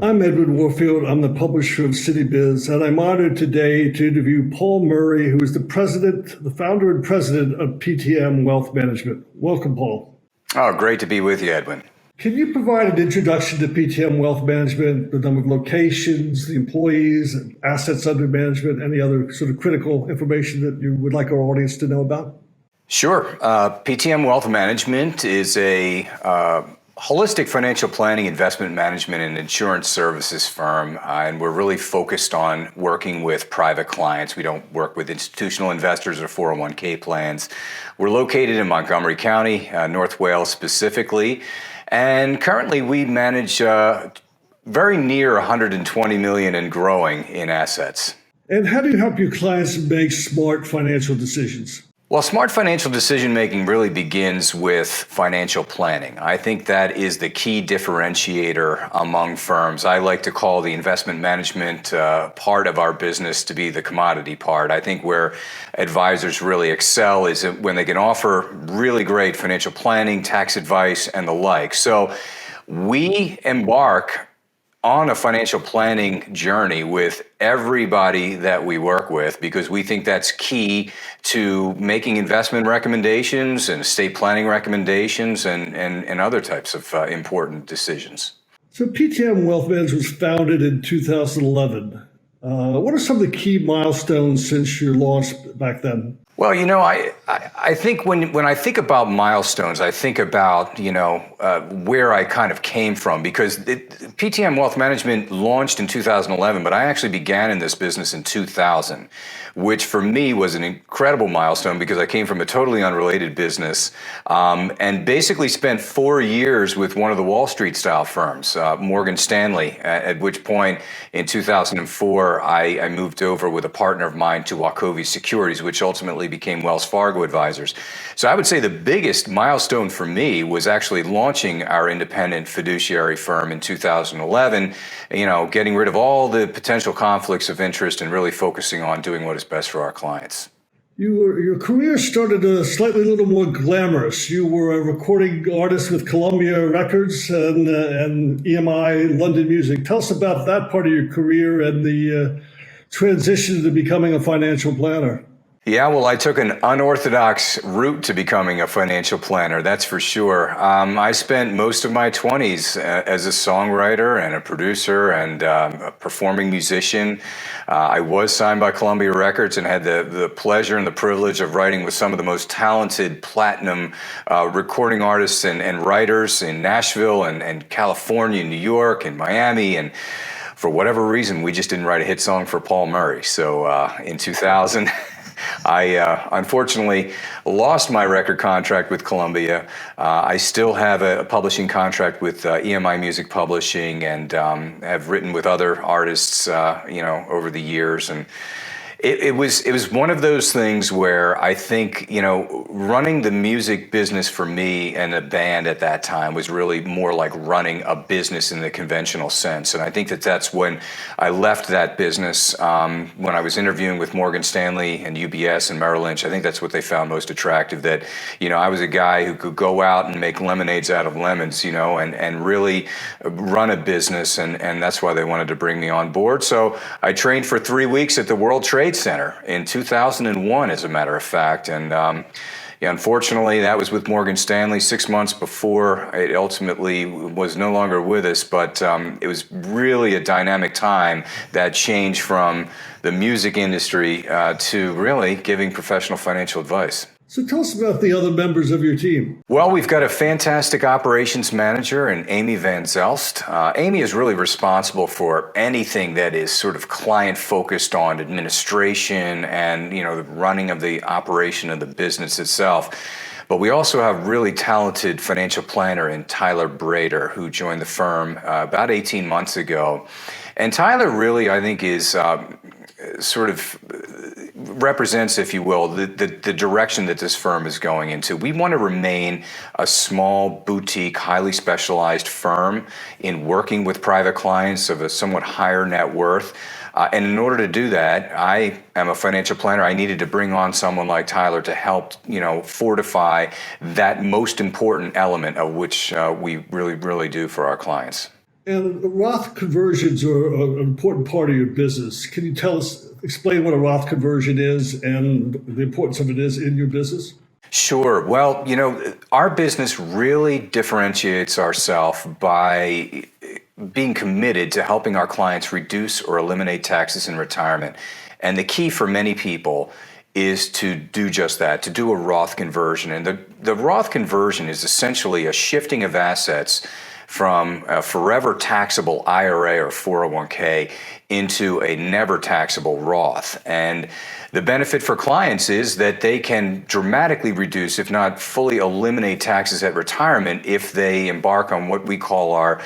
I'm Edward Warfield. I'm the publisher of Citybiz, and I'm honored today to interview Paul Murray, who is the founder and president of PTM Wealth Management. Welcome, Paul. Oh, great to be with you, Edwin. Can you provide an introduction to PTM Wealth Management, the number of locations, the employees, assets under management, any other sort of critical information that you would like our audience to know about? Sure. PTM Wealth Management is a holistic financial planning, investment management, and insurance services firm, and we're really focused on working with private clients. We don't work with institutional investors or 401k plans. We're located in Montgomery County, North Wales specifically, and currently we manage very near 120 million and growing in assets. And how do you help your clients make smart financial decisions? Well, smart financial decision making really begins with financial planning. I think that is the key differentiator among firms. I like to call the investment management part of our business to be the commodity part. I think where advisors really excel is when they can offer really great financial planning, tax advice, and the like. So we embark on a financial planning journey with everybody that we work with because we think that's key to making investment recommendations and estate planning recommendations and other types of important decisions. So PTM Wealth Management was founded in 2011. What are some of the key milestones since your launch back then? Well, I think when I think about milestones, I think about, where I kind of came from because PTM Wealth Management launched in 2011, but I actually began in this business in 2000, which for me was an incredible milestone because I came from a totally unrelated business and basically spent 4 years with one of the Wall Street style firms, Morgan Stanley, at which point in 2004, I moved over with a partner of mine to Wachovia Securities, which ultimately became Wells Fargo Advisors. So I would say the biggest milestone for me was actually launching our independent fiduciary firm in 2011, getting rid of all the potential conflicts of interest and really focusing on doing what is best for our clients. Your career started slightly a little more glamorous. You were a recording artist with Columbia Records and EMI London Music. Tell us about that part of your career and the transition to becoming a financial planner. Yeah, well, I took an unorthodox route to becoming a financial planner, that's for sure. I spent most of my 20s as a songwriter and a producer and a performing musician. I was signed by Columbia Records and had the pleasure and the privilege of writing with some of the most talented platinum recording artists and writers in Nashville and California, New York, and Miami. And for whatever reason, we just didn't write a hit song for Paul Murray. So in 2000... I unfortunately lost my record contract with Columbia. I still have a publishing contract with EMI Music Publishing and have written with other artists, over the years. And it was one of those things where I think, running the music business for me and a band at that time was really more like running a business in the conventional sense. And I think that's when I left that business, when I was interviewing with Morgan Stanley and UBS and Merrill Lynch. I think that's what they found most attractive, that, I was a guy who could go out and make lemonades out of lemons, and really run a business. And that's why they wanted to bring me on board. So I trained for 3 weeks at the World Trade Center in 2001, as a matter of fact. And unfortunately, that was with Morgan Stanley 6 months before it ultimately was no longer with us. But it was really a dynamic time, that change from the music industry to really giving professional financial advice. So tell us about the other members of your team. Well, we've got a fantastic operations manager in Amy Van Zelst. Amy is really responsible for anything that is sort of client-focused on administration and, the running of the operation of the business itself. But we also have really talented financial planner in Tyler Brader, who joined the firm about 18 months ago. And Tyler really, I think, is sort of represents, if you will, the direction that this firm is going into. We want to remain a small, boutique, highly specialized firm in working with private clients of a somewhat higher net worth. And in order to do that, I am a financial planner. I needed to bring on someone like Tyler to help, fortify that most important element of which we really, really do for our clients. And Roth conversions are an important part of your business. Can you explain what a Roth conversion is and the importance of it is in your business? Sure. Well, our business really differentiates ourselves by being committed to helping our clients reduce or eliminate taxes in retirement. And the key for many people is to do just that, to do a Roth conversion. And the Roth conversion is essentially a shifting of assets from a forever taxable IRA or 401k into a never taxable Roth. And the benefit for clients is that they can dramatically reduce, if not fully eliminate, taxes at retirement if they embark on what we call our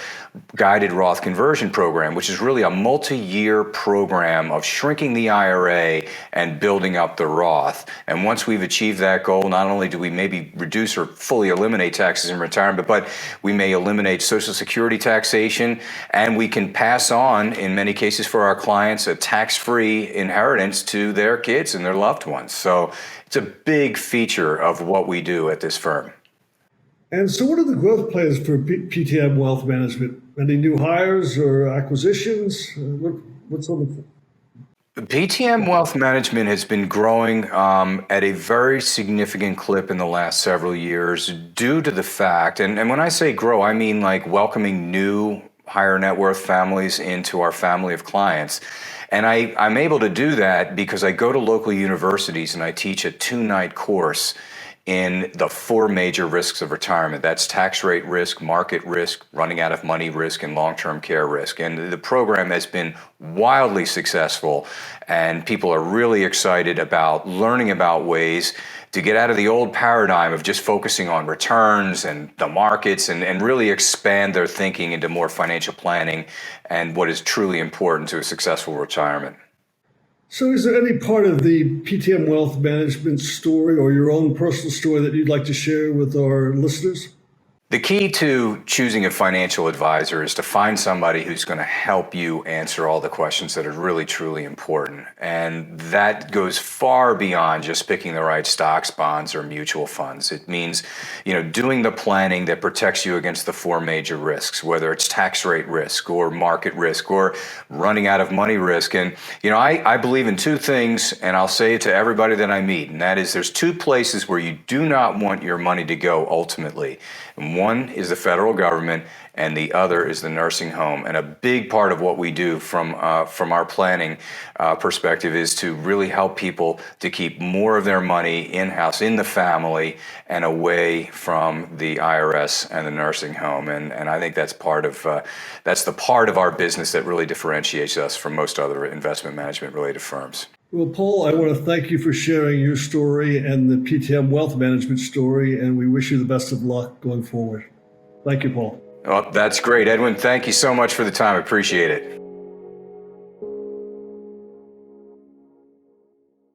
guided Roth conversion program, which is really a multi-year program of shrinking the IRA and building up the Roth. And once we've achieved that goal, not only do we maybe reduce or fully eliminate taxes in retirement, but we may eliminate Social Security taxation, and we can pass on, in many cases for our clients, a tax-free inheritance to their kids and their loved ones. So it's a big feature of what we do at this firm. And so what are the growth plans for PTM Wealth Management? Any new hires or acquisitions? What sort of... PTM Wealth Management has been growing at a very significant clip in the last several years due to the fact, and when I say grow, I mean like welcoming new higher net worth families into our family of clients. And I'm able to do that because I go to local universities and I teach a 2-night course in the 4 major risks of retirement. That's tax rate risk, market risk, running out of money risk, and long-term care risk. And the program has been wildly successful, and people are really excited about learning about ways to get out of the old paradigm of just focusing on returns and the markets and really expand their thinking into more financial planning and what is truly important to a successful retirement. So is there any part of the PTM Wealth Management story or your own personal story that you'd like to share with our listeners? The key to choosing a financial advisor is to find somebody who's going to help you answer all the questions that are really, truly important. And that goes far beyond just picking the right stocks, bonds, or mutual funds. It means, doing the planning that protects you against the 4 major risks, whether it's tax rate risk or market risk or running out of money risk. And, I believe in 2 things, and I'll say it to everybody that I meet, and that is there's 2 places where you do not want your money to go ultimately. And one is the federal government, and the other is the nursing home. And a big part of what we do from our planning perspective is to really help people to keep more of their money in-house, in the family, and away from the IRS and the nursing home. And I think that's the part of our business that really differentiates us from most other investment management-related firms. Well, Paul, I want to thank you for sharing your story and the PTM Wealth Management story, and we wish you the best of luck going forward. Thank you, Paul. Well, that's great, Edwin. Thank you so much for the time. I appreciate it.